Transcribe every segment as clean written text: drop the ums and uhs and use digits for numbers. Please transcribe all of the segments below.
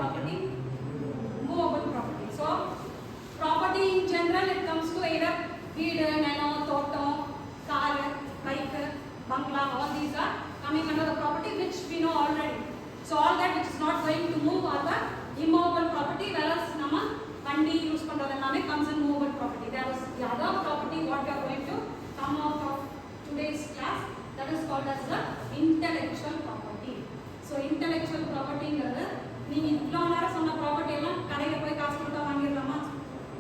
property? Movable property. So property in general, it comes to either veedu, nelo, thotam, car, bike, bungalow. All these are coming under the property which we know already. So all that which is not going to move are the immovable property, whereas nama vandi use pandradellame comes in movable property. There is the other property what we are going to come out of today's class, that is called as the intellectual property. So intellectual property ங்கிறது நீங்க இவ்வளவு நேரம் சொன்ன property எல்லாம் கடையில போய் காசு கொடுத்தா வாங்கிடலாமா?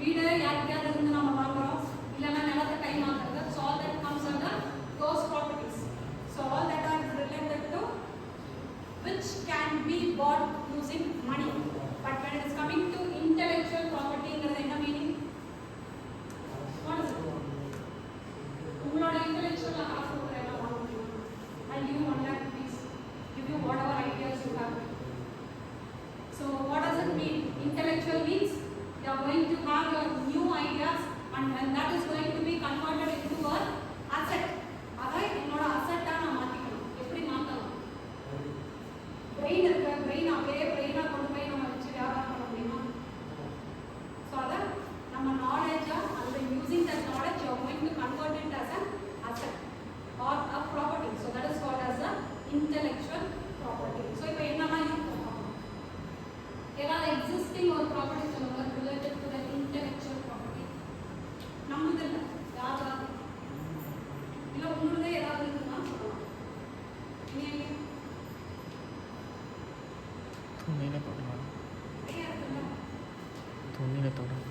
வீடு யாருக்காவது இருந்து நம்ம வாங்குறோம், இல்லைன்னா நிலத்தை கை மாத்துறது. So all that comes under those properties. So all that are related to which can be bought using money. But when it is coming to intellectual property ங்கிறது என்ன மீனிங்? What is it? உங்களோட intellectual காசு கொடுத்து எல்லாம் வாங்க முடியுமா? I'll give you 1 lakh rupees. Give you whatever ideas you have. So what does it mean? Intellectual means you are going to have your new ideas and that is going to be converted into an asset. அதை என்னோட அசெட்டா நான் மாத்திக்கணும். எப்படி மாத்தலாம்? Brain இருக்கு, brain அப்படியே பிரெயினா கொண்டு போய் நம்ம வச்சு வியாபாரம் பண்ண முடியுமா? ஸோ அதை நம்ம நாலேஜா அந்த using that knowledge you are going to convert it as an asset or a property. So that is called as a intellectual property. So இப்போ என்னெல்லாம் இருக்கும்? ஏதாவது எக்ஸிஸ்டிங் ஒரு ப்ராப்பர்ட்டி சொல்லுங்க related to that intellectual property. நம்மது இல்லை, யாராவது இல்லை உங்களுதே ஏதாவது இருக்குன்னா சொல்லலாம். நீங்கள் துணியில தொடலாம், நிறைய இருக்குல்ல. துணியில தொடலாம்.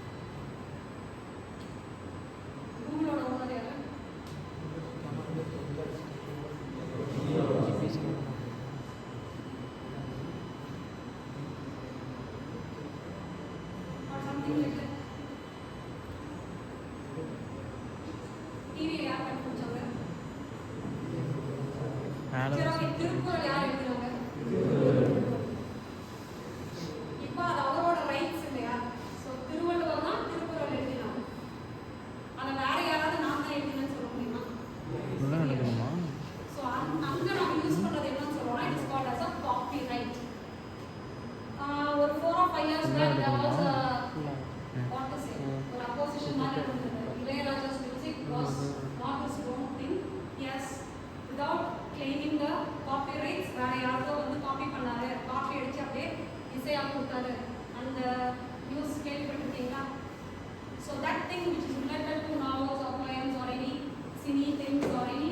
உங்களோட ஓனர் யாரு? டிவியை யார் கண்டுபிடிச்சாங்க? சரி, ஓகே. திருக்குறள் யார் எழுதுறாங்க? இப்போ அது அவரோட ரைட்ஸ் இல்லையா? ஸோ திருவள்ளுவர் தான் திருக்குறள் எழுதினாங்க. அதை வேற யாராவது நான் தான் எழுதினேன்னு சொல்ல முடியுமா? ஸோ அங்கே நம்ம யூஸ் பண்ணுறது என்னன்னு சொல்லுவோம்னா it is called as a copyright. ஒரு 4 or 5 years back there was a what to say ஒரு opposition மாதிரி இருந்தது. Ilayaraja's music was not his own thing. Yes, without claiming the copyrights வேற யாரோ வந்து காப்பி பண்ணாரு, காப்பி அடிச்சு அப்படியே இசையா கொடுத்தாரு. அந்த நியூஸ் கேள்விப்பட்டிருக்கீங்களா? So that thing which is related to novels or poems or any cine things or any